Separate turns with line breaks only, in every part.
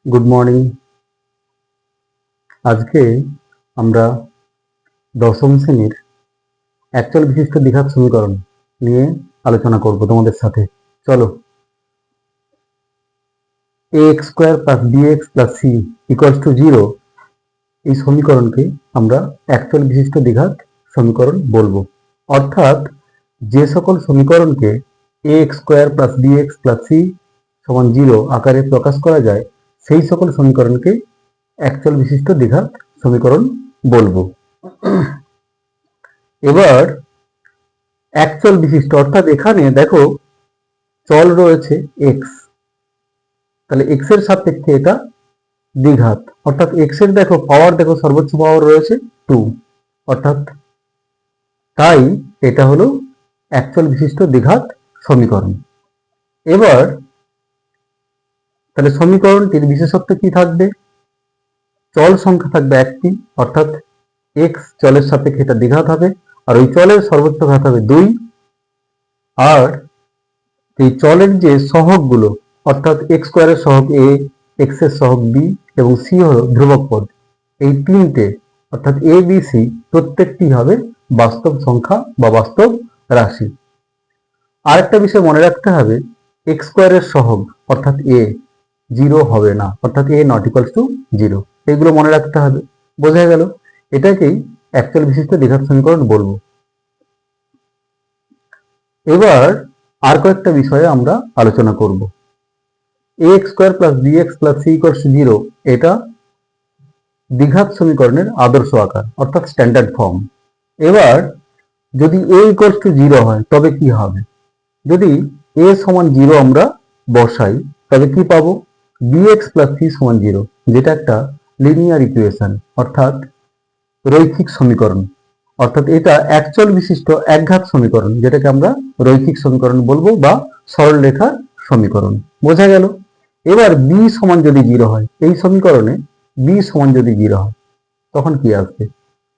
Good morning. আজকে আমরা দশম শ্রেণীর একচল বিশিষ্ট দ্বিঘাত সমীকরণ নিয়ে আলোচনা করব তোমাদের সাথে। চলো, ax square plus bx plus c equals to 0 এই সমীকরণকে আমরা একচল বিশিষ্ট দ্বিঘাত সমীকরণ বলবো। অর্থাৎ যে সকল সমীকরণকে ax square plus bx plus c সমান 0 আকারে প্রকাশ করা যায় সেই সকল সমীকরণকে একচল বিশিষ্ট দ্বিঘাত সমীকরণ বলবো। এবার একচল বিশিষ্ট অর্থাৎ এখানে দেখো চল রয়েছে এক্স, তাহলে এক্স এর সাপেক্ষে এটা দ্বিঘাত, অর্থাৎ এক্স এর দেখো পাওয়ার, দেখো সর্বোচ্চ পাওয়ার রয়েছে 2, অর্থাৎ তাই এটা হলো একচল বিশিষ্ট দ্বিঘাত সমীকরণ। এবার তাহলে সমীকরণটির বিশেষত্ব কি থাকবে? চল সংখ্যা থাকবে একটি, অর্থাৎ এক্স চলের সাপেক্ষে এটা দ্বিঘাত হবে, আর ওই চলের সর্বোচ্চ ঘাত হবে 2। আর এই চলের যে সহগগুলো, অর্থাৎ এক্স স্কোয়ারের সহগ এ, এক্স এর সহগ বি এবং সি হলো ধ্রুবক পদ, এই তিনটে অর্থাৎ এ বি সি প্রত্যেকটি হবে বাস্তব সংখ্যা বা বাস্তব রাশি। আরেকটা বিষয় মনে রাখতে হবে, এক্স স্কোয়ারের সহগ অর্থাৎ এ 0 হবে না, অর্থাৎ এ নট ইকুয়ালস টু 0। এগুলো মনে রাখতে হবে। বোঝা গেল? এটাকেই একচল বিশিষ্ট দ্বিঘাত সমীকরণ বলবো। এবার আর কয়েকটা বিষয়ে আমরা আলোচনা করব। ax square plus bx plus c equals to 0 এটা দ্বিঘাত সমীকরণের আদর্শ আকার, অর্থাৎ স্ট্যান্ডার্ড ফর্ম। এবার যদি a ইকুয়ালস টু 0 হয় তবে কি হবে? যদি a সমান 0 আমরা বসাই তবে কি পাবো? bx প্লাস c সমান 0, যেটা একটা লিনিয়ার ইকুয়েশন, অর্থাৎ রৈখিক সমীকরণ। অর্থাৎ এটা একচল বিশিষ্ট একঘাত সমীকরণ, যেটাকে আমরা রৈখিক সমীকরণ বলবো বা সরলরেখার সমীকরণ। বোঝা গেল? এবার b সমান যদি 0 হয়, এই সমীকরণে b সমান যদি 0 হয় তখন কি আসবে?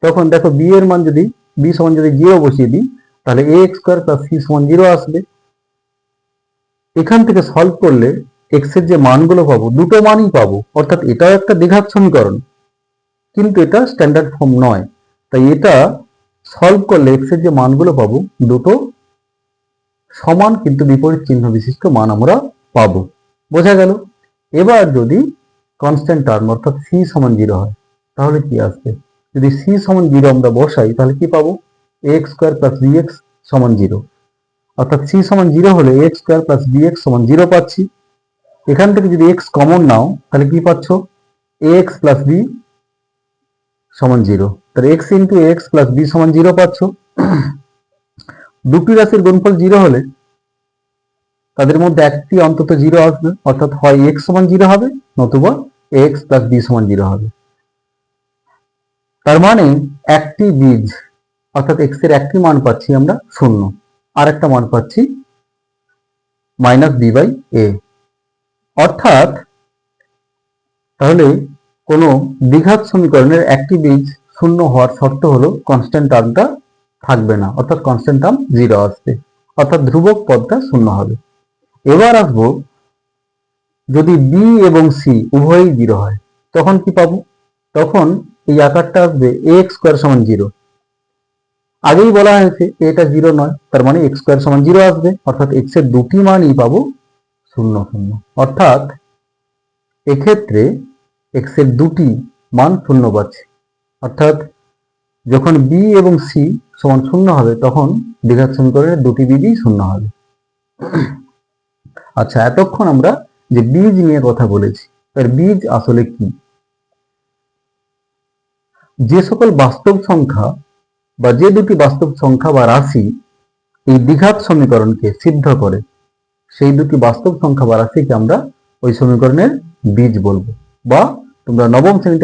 তখন দেখো b এর মান যদি b সমান যদি 0 বসিয়ে দিই তাহলে ax স্কোয়ার প্লাস c সমান 0 আসবে। এখান থেকে সলভ করলে x এর যে মানগুলো পাবো দুটো মানই পাবো, অর্থাৎ এটাও একটা দ্বিঘাত সমীকরণ, কিন্তু এটা স্ট্যান্ডার্ড ফর্ম নয়। তাই এটা সলভ করলে x এর যে মানগুলো পাবো দুটো সমান কিন্তু বিপরীত চিহ্ন বিশিষ্ট মান আমরা পাবো। বোঝা গেল? এবার যদি কনস্ট্যান্ট টার্ম অর্থাৎ c সমান 0 হয় তাহলে কি আসবে? যদি c সমান 0 আমরা বসাই তাহলে কি পাবো? ax স্কোয়ার প্লাস bx সমান 0, অর্থাৎ c সমান 0 হলে ax স্কোয়ার প্লাস bx সমান 0 পাচ্ছি। এখান থেকে যদি x কমন নাও তাহলে কি পাচ্ছ? ax প্লাস b সমান 0, তাহলে x into ax plus b সমান 0 পাচ্ছ। দুটি রাশির গুণফল 0 হলে তাদের মধ্যে একটি অন্তত 0 আসবে, অর্থাৎ হয় x সমান 0 হবে নতুবা ax প্লাস b সমান 0 হবে। তার মানে একটি বীজ অর্থাৎ x এর একটি মান পাচ্ছি আমরা 0, আর একটা মান পাচ্ছি মাইনাস b বাই a। অর্থাৎ তাহলে কোনো দ্বিঘাত সমীকরণের একটি বীজ 0 হওয়ার শর্ত হলো কনস্ট্যান্ট টার্মটা থাকবে না, অর্থাৎ কনস্ট্যান্ট টার্ম 0 আসবে, অর্থাৎ ধ্রুবক পদটা 0 হবে। এবার আসবো, যদি b এবং c উভয়ই 0 হয় তখন কি পাবো? তখন এই আকারটা আসবে ax স্কোয়ার সমান 0। আগেই বলা হয়েছে এটা 0 নয়, তার মানে x স্কোয়ার সমান 0 আসবে, অর্থাৎ x এর দুটি মানই পাবো 0 0। অর্থাৎ এক্ষেত্রে x এর দুটি মান 0 পাচ্ছে, অর্থাৎ যখন b এবং c সমান 0 হবে তখন দ্বিঘাত সমীকরণের দুটি বীজই 0 হবে। আচ্ছা, এতক্ষণ আমরা যে বীজ নিয়ে কথা বলেছি, এর বীজ আসলে কি? যে সকল বাস্তব সংখ্যা বা যে দুটি বাস্তব সংখ্যা বা রাশি এই দ্বিঘাত সমীকরণকে সিদ্ধ করে সেই দুটি বাস্তব সংখ্যা বা রাশিকে আমরা ওই সমীকরণের বীজ বলবো, বা তোমরা নবম শ্রেণীতে